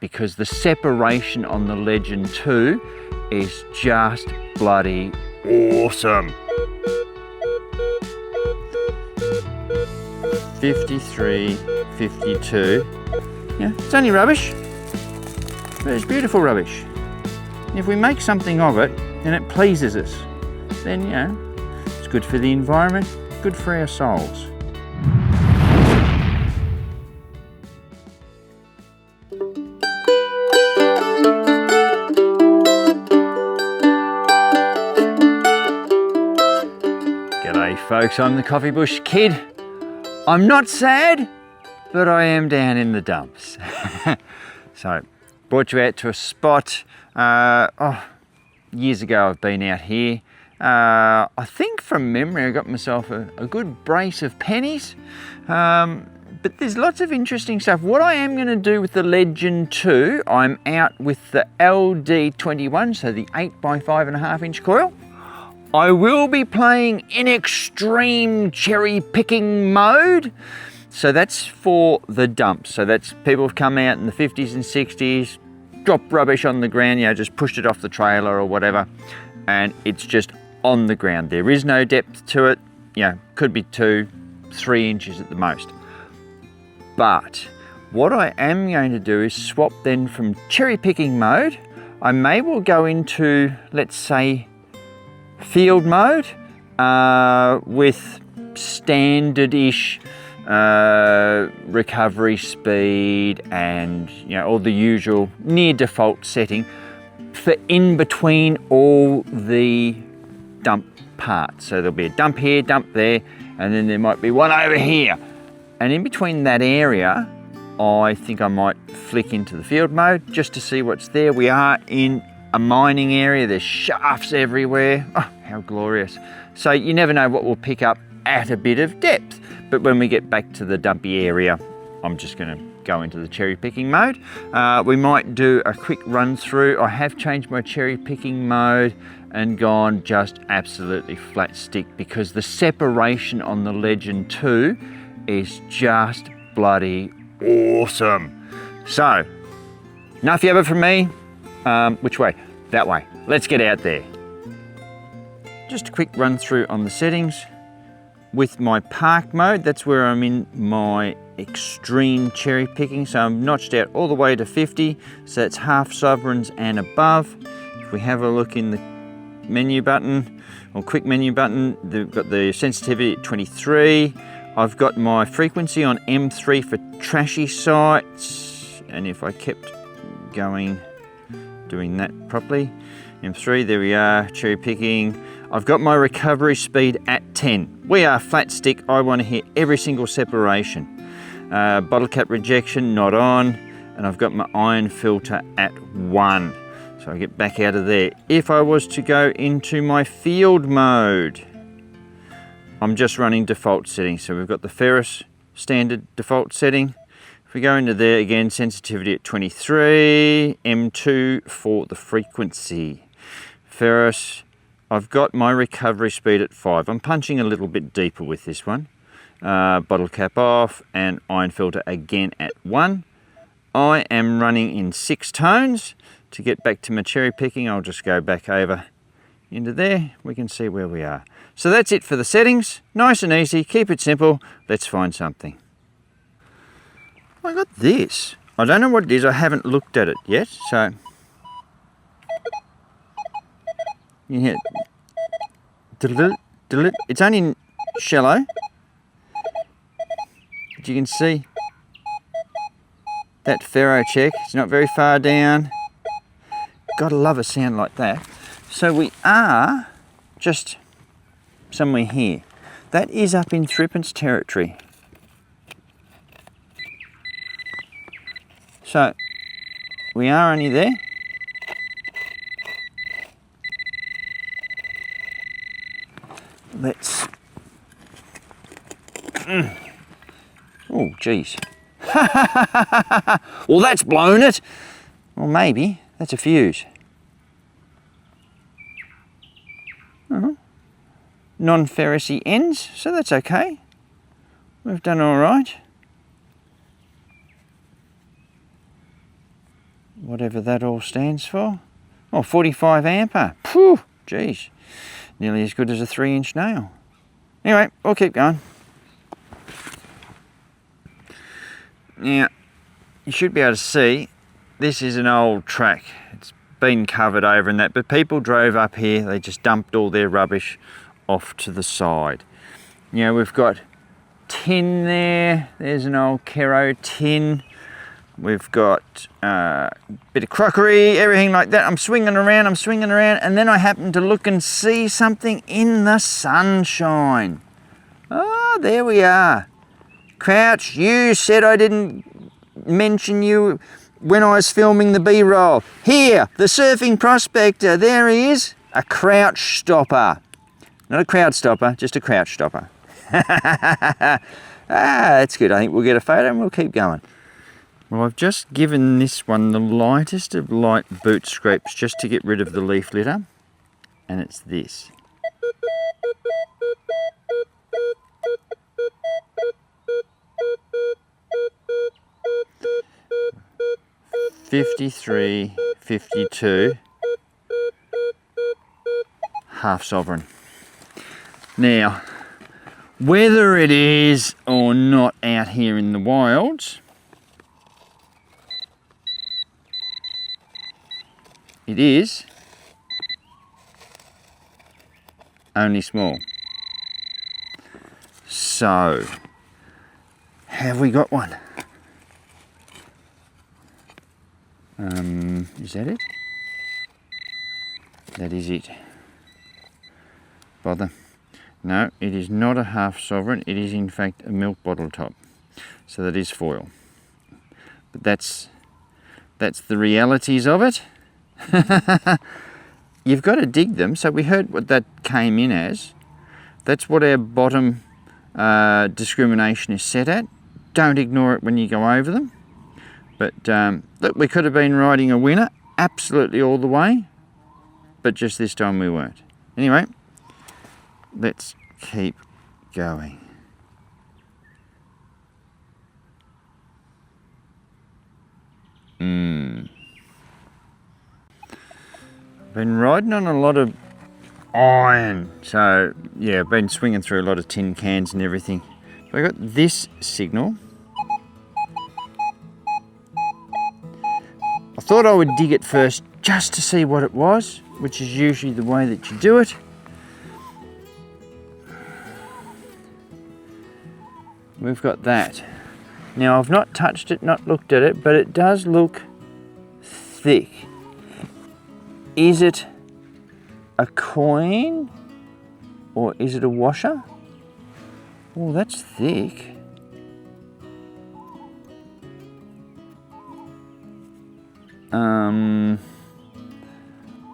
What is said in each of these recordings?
because the separation on the Legend 2 is just bloody awesome. 53, 52. Yeah, it's only rubbish, but it's beautiful rubbish. If we make something of it and it pleases us, then, you know, it's good for the environment, good for our souls. G'day folks, I'm the Coffee Bush Kid. I'm not sad, but I am down in the dumps. So, brought you out to a spot. Years ago I've been out here. I think from memory I got myself a good brace of pennies. But there's lots of interesting stuff. What I am going to do with the Legend 2, I'm out with the LD21, so the 8x5.5 inch coil. I will be playing in extreme cherry picking mode. So that's for the dumps. So that's people have come out in the 50s and 60s, dropped rubbish on the ground, you know, just pushed it off the trailer or whatever, and it's just on the ground. There is no depth to it, you know, could be 2, 3 inches at the most. But what I am going to do is swap then from cherry picking mode. I may well go into, let's say, field mode with standard-ish recovery speed and, you know, all the usual near default setting for in between all the dump parts. So there'll be a dump here, dump there, and then there might be one over here. And in between that area, I think I might flick into the field mode just to see what's there. We are in a mining area, there's shafts everywhere. Oh, how glorious. So you never know what we'll pick up at a bit of depth. But when we get back to the dumpy area, I'm just gonna go into the cherry picking mode. We might do a quick run through. I have changed my cherry picking mode and gone just absolutely flat stick because the separation on the Legend 2 is just bloody awesome. So, enough yabba from me. Which way? That way. Let's get out there. Just a quick run through on the settings. With my park mode, that's where I'm in my extreme cherry picking. So I'm notched out all the way to 50. So it's half sovereigns and above. If we have a look in the menu button, or quick menu button, they've got the sensitivity at 23. I've got my frequency on M3 for trashy sites. And if I kept going, doing that properly, M3, there we are, cherry picking. I've got my recovery speed at 10. We are flat stick, I want to hit every single separation. Bottle cap rejection, not on, and I've got my iron filter at 1. So I get back out of there. If I was to go into my field mode, I'm just running default settings. So we've got the ferrous standard default setting. If we go into there again, sensitivity at 23, M2 for the frequency. Ferrous, I've got my recovery speed at 5. I'm punching a little bit deeper with this one. Bottle cap off and iron filter again at 1. I am running in 6 tones. To get back to my cherry picking, I'll just go back over into there. We can see where we are. So that's it for the settings. Nice and easy, keep it simple. Let's find something. I got this. I don't know what it is, I haven't looked at it yet, so you hear it. It's only shallow, but you can see that ferro check. It's not very far down. Gotta love a sound like that. So we are just somewhere here. That is up in threepence territory. So we are only there. Let's, oh geez. Well, that's blown it. Well, maybe that's a fuse. Non-ferrousy ends, so that's okay. We've done all right. whatever that all stands for. Oh, 45 ampere. Phew, geez. Nearly as good as a 3-inch nail. Anyway, we'll keep going. Now, you should be able to see, this is an old track. It's been covered over and that, but people drove up here, they just dumped all their rubbish off to the side. You know, we've got tin there, there's an old Kero tin. We've got a bit of crockery, everything like that. I'm swinging around, and then I happen to look and see something in the sunshine. Oh, there we are. Crouch, you said I didn't mention you when I was filming the B-roll. Here, the surfing prospector, there he is. A crouch stopper. Not a crowd stopper, just a crouch stopper. That's good. I think we'll get a photo and we'll keep going. Well, I've just given this one the lightest of light boot scrapes just to get rid of the leaf litter, and it's this. $53, $52, half sovereign. Now, whether it is or not out here in the wilds, it is only small. So, have we got one? Is that it? That is it. Bother. No, it is not a half sovereign. It is in fact a milk bottle top. So that is foil. But that's the realities of it. You've got to dig them. So we heard what that came in as. That's what our bottom discrimination is set at. Don't ignore it when you go over them. But look, we could have been riding a winner absolutely all the way, but just this time we weren't. Anyway, let's keep going. Been riding on a lot of iron, so yeah, been swinging through a lot of tin cans and everything. So I got this signal. I thought I would dig it first just to see what it was, which is usually the way that you do it. We've got that. Now I've not touched it, not looked at it, but it does look thick. Is it a coin or is it a washer? Oh, that's thick.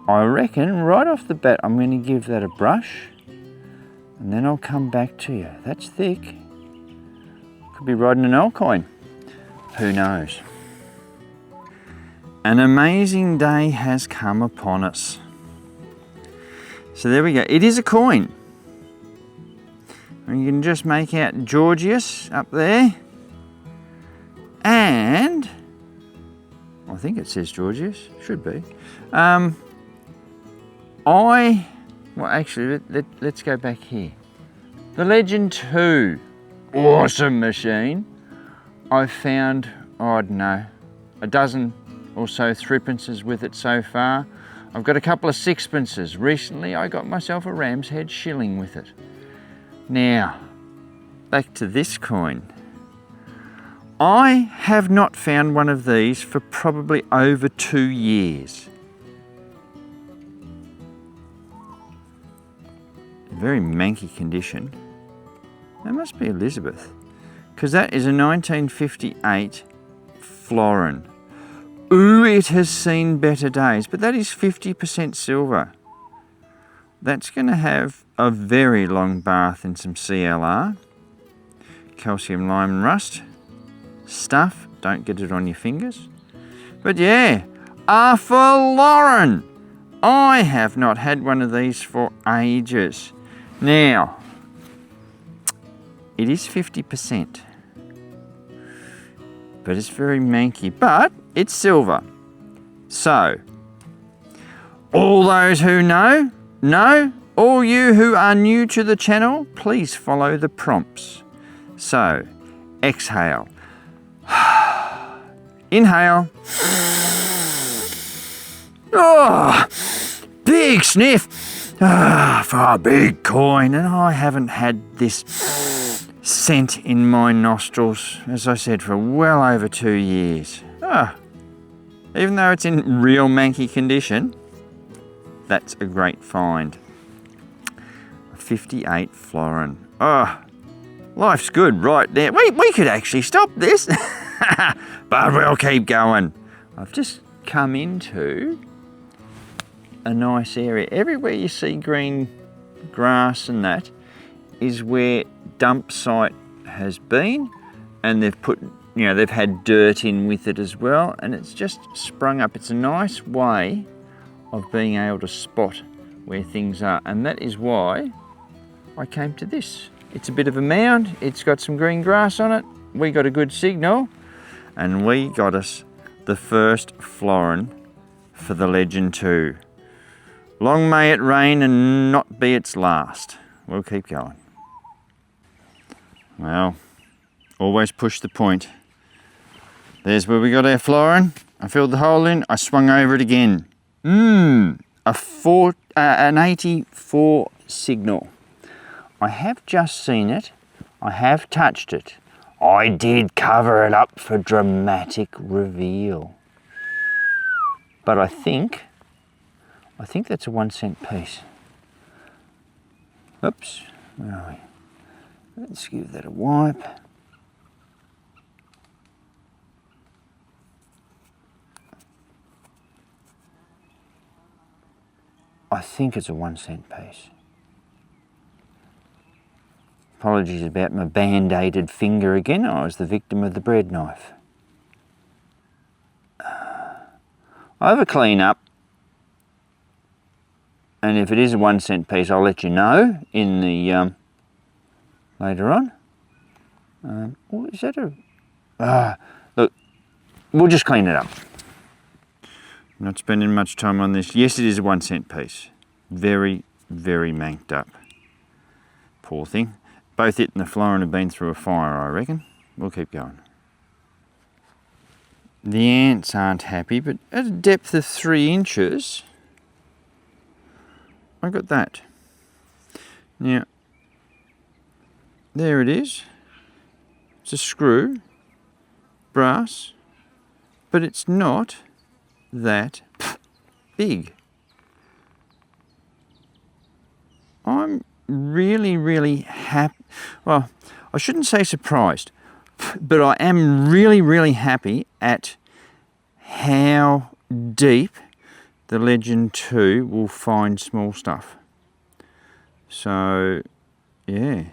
I reckon right off the bat I'm going to give that a brush and then I'll come back to you. That's thick. Could be riding an old coin. Who knows? An amazing day has come upon us. So there we go. It is a coin. And you can just make out Georgius up there. And I think it says Georgius. Should be. Well, actually, let's go back here. The Legend 2. Awesome machine. I've found, I don't know, a dozen or so threepences with it so far. I've got a couple of sixpences. Recently, I got myself a ram's head shilling with it. Now, back to this coin. I have not found one of these for probably over 2 years. Very manky condition. That must be Elizabeth, because that is a 1958 florin. Ooh, it has seen better days, but that is 50% silver. That's going to have a very long bath in some CLR, calcium lime rust stuff. Don't get it on your fingers. But yeah, a florin. I have not had one of these for ages. Now, it is 50%, but it's very manky, but it's silver. So, all those who know. All you who are new to the channel, please follow the prompts. So, exhale. Inhale. Oh, big sniff. For a big coin. And I haven't had this scent in my nostrils, as I said, for well over 2 years. Even though it's in real manky condition, that's a great find. 58 florin. Oh, life's good right there. We could actually stop this, but we'll keep going. I've just come into a nice area. Everywhere you see green grass and that is where dump site has been, and they've put, they've had dirt in with it as well, and it's just sprung up. It's a nice way of being able to spot where things are, and that is why I came to this. It's a bit of a mound, it's got some green grass on it, we got a good signal, and we got us the first florin for the Legend 2. Long may it rain and not be its last. We'll keep going. Well, always push the point. There's where we got our florin. I filled the hole in, I swung over it again. An 84 signal. I have just seen it. I have touched it. I did cover it up for dramatic reveal. But I think that's a 1 cent piece. Oops, where are we? Let's give that a wipe. I think it's a 1 cent piece. Apologies about my band-aided finger again. I was the victim of the bread knife. I have a clean up, and if it is a 1 cent piece, I'll let you know in the later on. Is that a? Look, we'll just clean it up. I'm not spending much time on this. Yes, it is a 1 cent piece. Very, very manked up. Poor thing. Both it and the florin have been through a fire, I reckon. We'll keep going. The ants aren't happy, but at a depth of 3 inches, I got that. Now, there it is. It's a screw, brass, but it's not that big. I'm really, really happy. Well, I shouldn't say surprised, but I am really, really happy at how deep the Legend 2 will find small stuff. So, yeah,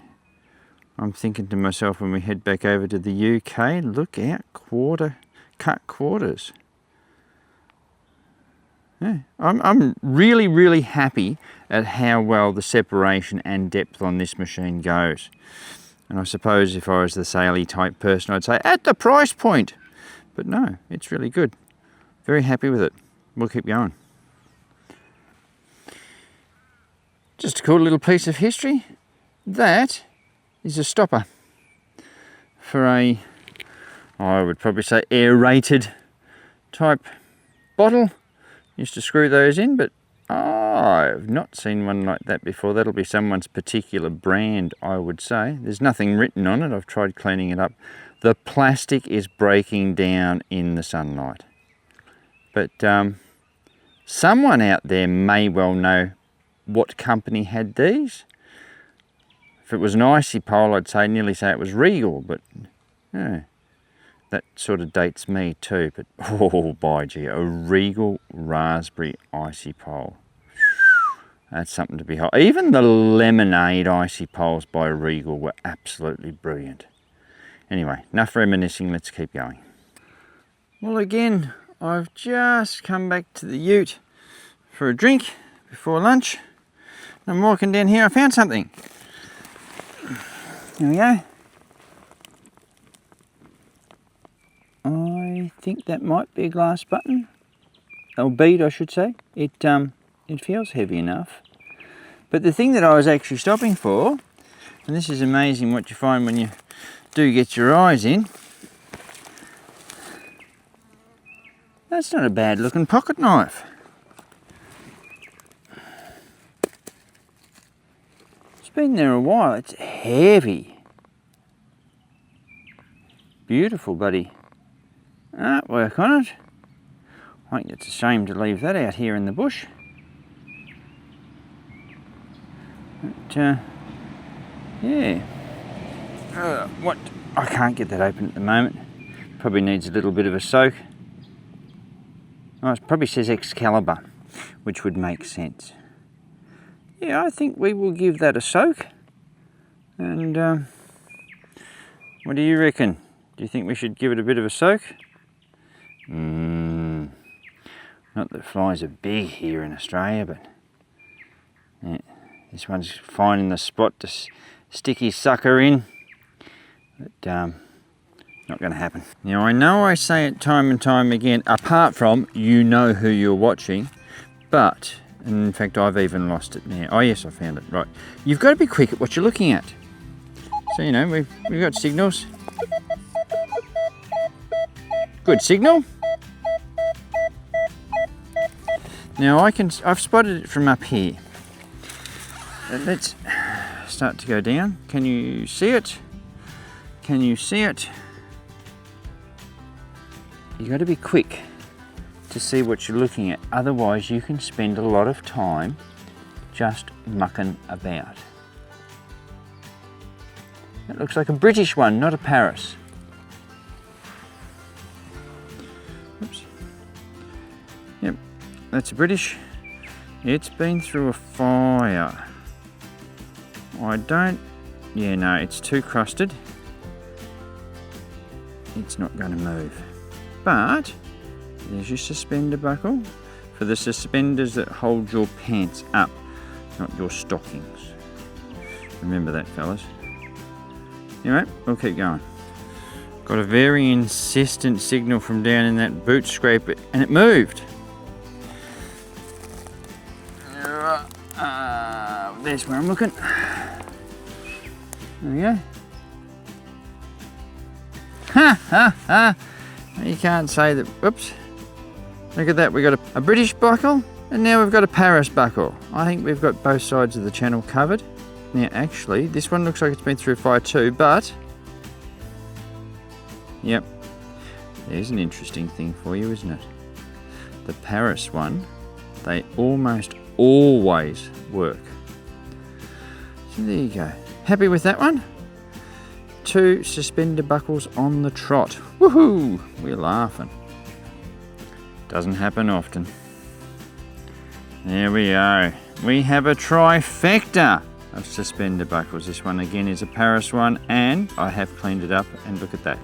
I'm thinking to myself when we head back over to the UK, look out, cut quarters. Yeah, I'm really, really happy at how well the separation and depth on this machine goes. And I suppose if I was the saley type person, I'd say at the price point. But no, it's really good. Very happy with it. We'll keep going. Just a cool little piece of history. That is a stopper for a, I would probably say, aerated type bottle. Used to screw those in, but I've not seen one like that before. That'll be someone's particular brand, I would say. There's nothing written on it. I've tried cleaning it up. The plastic is breaking down in the sunlight. But someone out there may well know what company had these. If it was an icy pole, I'd nearly say it was Regal, but yeah, that sort of dates me too. But oh, by gee, a Regal raspberry icy pole. That's something to behold. Even the lemonade icy poles by Regal were absolutely brilliant. Anyway, enough reminiscing, let's keep going. Well, again, I've just come back to the ute for a drink before lunch. I'm walking down here, I found something. Here we go. I think that might be a glass button. or bead I should say, it feels heavy enough. But the thing that I was actually stopping for, and this is amazing what you find when you do get your eyes in, that's not a bad looking pocket knife. It's been there a while, it's heavy. Beautiful, buddy. Work on it. I think it's a shame to leave that out here in the bush. But, yeah. What? I can't get that open at the moment. Probably needs a little bit of a soak. Oh, it probably says Excalibur, which would make sense. Yeah, I think we will give that a soak. And what do you reckon? Do you think we should give it a bit of a soak? Not that flies are big here in Australia, but yeah, this one's finding the spot to stick his sucker in. But not going to happen. Now I know I say it time and time again, apart from you know who you're watching, but in fact I've even lost it now. Oh yes, I found it. Right, you've got to be quick at what you're looking at. So you know we've got signals. Good signal. Now I've spotted it from up here. Let's start to go down. Can you see it? Can you see it? You got to be quick to see what you're looking at. Otherwise you can spend a lot of time just mucking about. That looks like a British one, not a Paris. Oops. Yep, that's a British. It's been through a fire. Yeah, no, it's too crusted. It's not going to move. But there's your suspender buckle for the suspenders that hold your pants up, not your stockings. Remember that, fellas. Anyway, we'll keep going. Got a very insistent signal from down in that boot scraper, and it moved. There's where I'm looking. There we go. Ha ha ha! You can't say that. Whoops. Look at that. We've got a British buckle, and now we've got a Paris buckle. I think we've got both sides of the channel covered. Now, actually, this one looks like it's been through fire too, but yep, there's an interesting thing for you, isn't it? The Paris one, they almost always work. So there you go. Happy with that one? 2 suspender buckles on the trot. Woohoo! We're laughing. Doesn't happen often. There we go. We have a trifecta of suspender buckles. This one again is a Paris one, and I have cleaned it up, and look at that.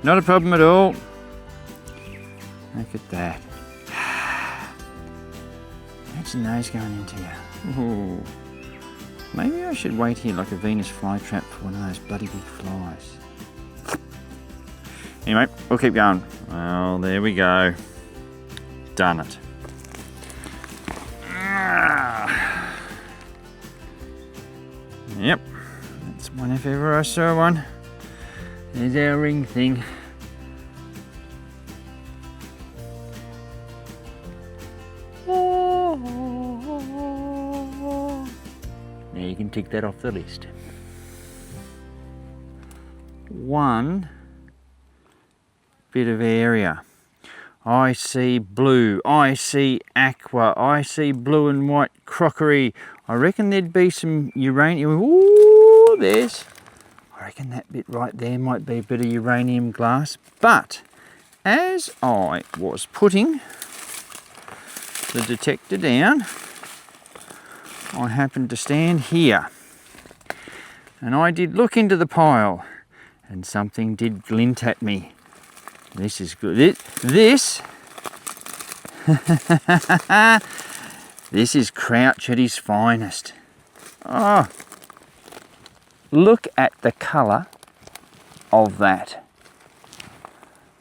Not a problem at all. Look at that. That's a nose going into you. Ooh. Maybe I should wait here like a Venus flytrap for one of those bloody big flies. Anyway, we'll keep going. Well, there we go. Done it. Yep, that's one if ever I saw one. There's our ring thing. Now you can tick that off the list. One bit of area. I see blue, I see aqua, I see blue and white crockery. I reckon there'd be some uranium. Ooh, there's. I reckon that bit right there might be a bit of uranium glass. But as I was putting the detector down, I happened to stand here. And I did look into the pile, and something did glint at me. This is good. This is Crouch at his finest. Oh, look at the colour of that.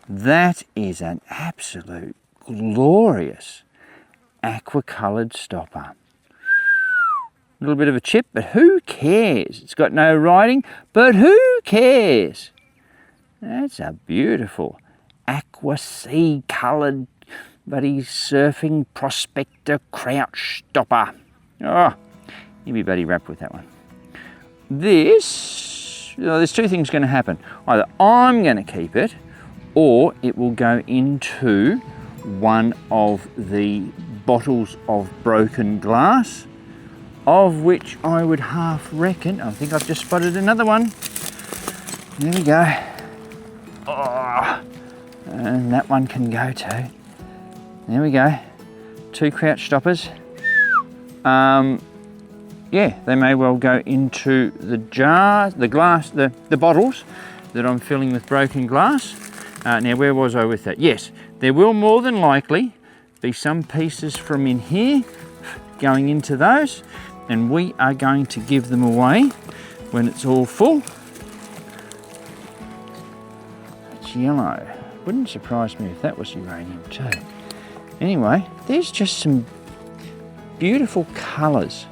That is an absolute glorious aqua-coloured stopper. A little bit of a chip, but who cares? It's got no writing, but who cares? That's a beautiful aqua sea coloured buddy surfing prospector crouch stopper. Oh, you'd be buddy wrapped with that one. This, there's two things going to happen. Either I'm going to keep it, or it will go into one of the bottles of broken glass, of which I would half reckon, I think I've just spotted another one. There we go. Oh, and that one can go too. There we go. 2 crouch stoppers. Yeah, they may well go into the jars, the glass, the bottles that I'm filling with broken glass. Now, where was I with that? Yes, there will more than likely be some pieces from in here going into those, and we are going to give them away when it's all full. It's yellow. Wouldn't surprise me if that was uranium too. Anyway, there's just some beautiful colours.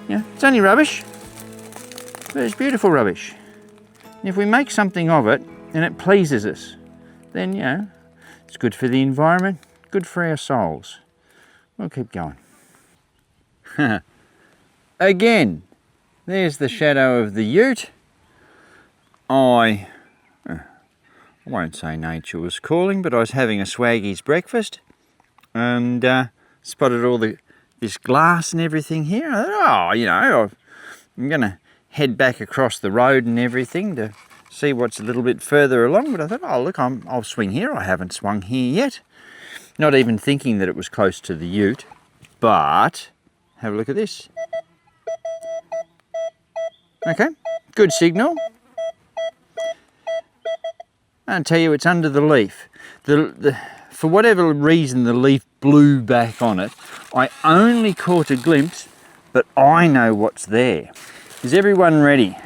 Yeah, it's only rubbish, but it's beautiful rubbish. And if we make something of it and it pleases us, then, it's good for the environment, good for our souls. We'll keep going. Again, there's the shadow of the ute. I won't say nature was calling, but I was having a Swaggy's breakfast and spotted all this glass and everything here. I thought, I'm going to head back across the road and everything to see what's a little bit further along. But I thought, oh look, I'll swing here. I haven't swung here yet. Not even thinking that it was close to the ute. But have a look at this. Okay, good signal. I'll tell you, it's under the leaf. For whatever reason, the leaf blew back on it. I only caught a glimpse, but I know what's there. Is everyone ready?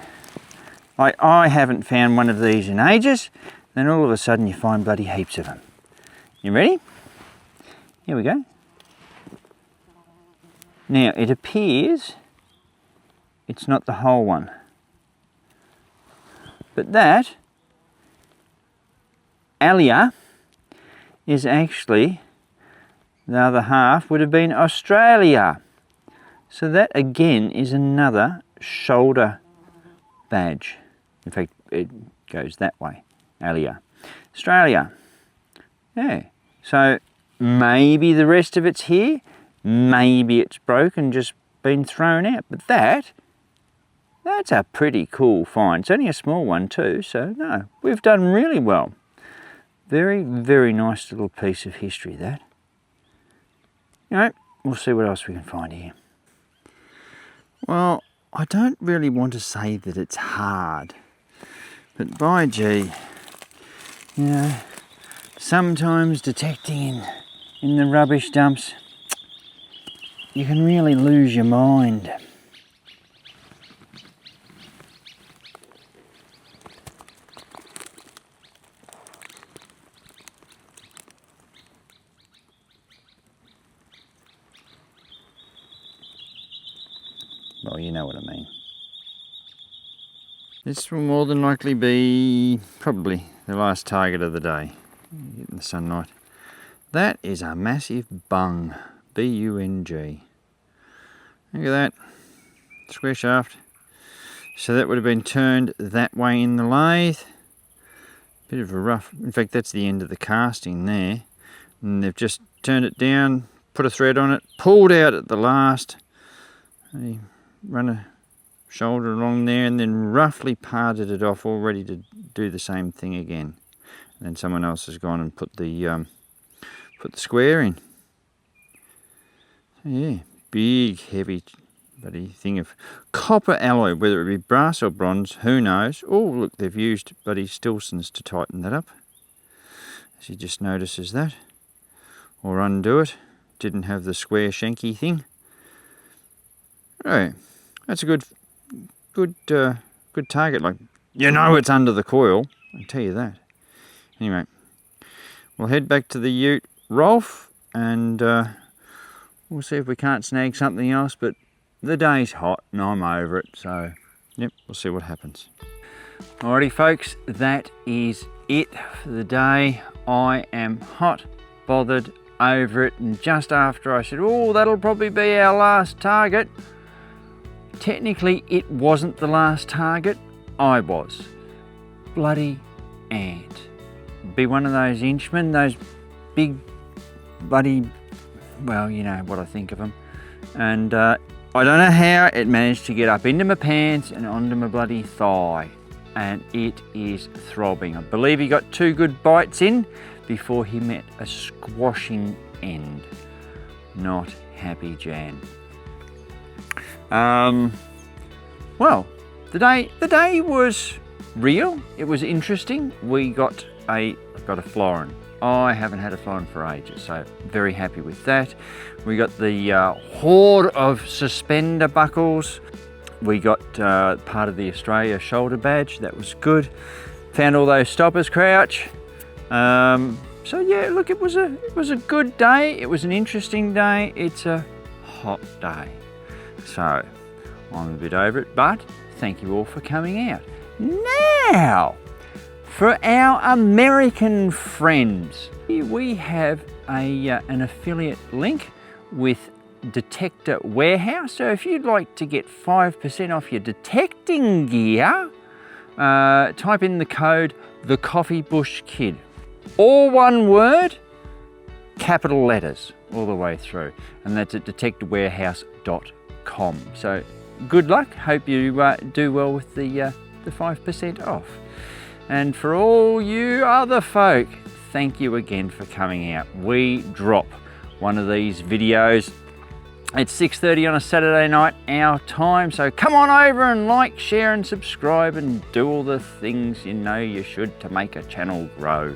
I haven't found one of these in ages. Then all of a sudden you find bloody heaps of them. You ready? Here we go. Now, it appears it's not the whole one. But that alia is actually, the other half would have been Australia. So that again is another shoulder badge. In fact, it goes that way, alia. Australia. Yeah. So maybe the rest of it's here, maybe it's broken, just been thrown out. But that's a pretty cool find. It's only a small one too, so no, we've done really well. Very, very nice little piece of history, that. We'll see what else we can find here. Well, I don't really want to say that it's hard, but by gee, sometimes detecting in the rubbish dumps, you can really lose your mind. Well, you know what I mean. This will more than likely be probably the last target of the day. Getting the sunlight. That is a massive bung. B-U-N-G. Look at that. Square shaft. So that would have been turned that way in the lathe. Bit of a rough, in fact that's the end of the casting there. And they've just turned it down, put a thread on it, pulled out at the last. They run a shoulder along there and then roughly parted it off, all ready to do the same thing again. And then someone else has gone and put the square in. Yeah, big heavy bloody thing of copper alloy, whether it be brass or bronze, who knows. Oh look, they've used bloody Stilsons to tighten that up. As you just notices that. Or undo it. Didn't have the square shanky thing. Oh, that's a good target. Like, it's under the coil, I'll tell you that. Anyway, we'll head back to the ute, Rolf, and we'll see if we can't snag something else, but the day's hot and I'm over it, so yep, we'll see what happens. Alrighty folks, that is it for the day. I am hot, bothered, over it, and just after I said, oh, that'll probably be our last target, technically it wasn't the last target, I was. Bloody ant. Be one of those inchmen, those big bloody, well, you know what I think of them. And I don't know how it managed to get up into my pants and onto my bloody thigh. And it is throbbing. I believe he got 2 good bites in before he met a squashing end. Not happy, Jan. Well, the day was real. It was interesting. I've got a florin. I haven't had a florin for ages, so very happy with that. We got the hoard of suspender buckles. We got part of the Australia shoulder badge. That was good. Found all those stoppers, Crouch. So yeah, look, it was a good day. It was an interesting day. It's a hot day. So I'm a bit over it, but thank you all for coming out. Now, for our American friends, we have an affiliate link with Detector Warehouse. So if you'd like to get 5% off your detecting gear, type in the code The Coffee Bush Kid. All one word, capital letters all the way through, and that's at detectorwarehouse.com. So good luck. Hope you do well with the 5% off. And for all you other folk, thank you again for coming out. We drop one of these videos at 6:30 on a Saturday night, our time. So come on over and like, share and subscribe and do all the things you know you should to make a channel grow.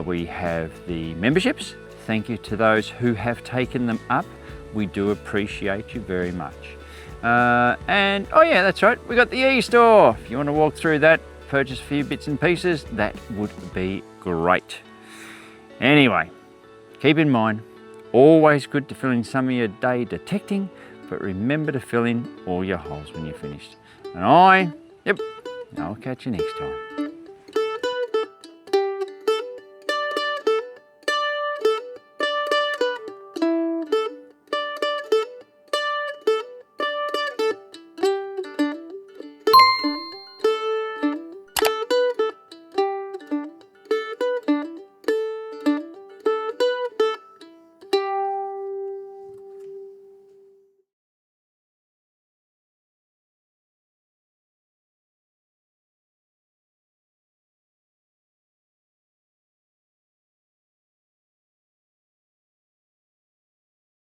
We have the memberships. Thank you to those who have taken them up. We do appreciate you very much. And oh yeah, that's right, we got the e-store. If you want to walk through that, purchase a few bits and pieces, that would be great. Anyway, keep in mind, always good to fill in some of your day detecting, but remember to fill in all your holes when you're finished. And I'll catch you next time.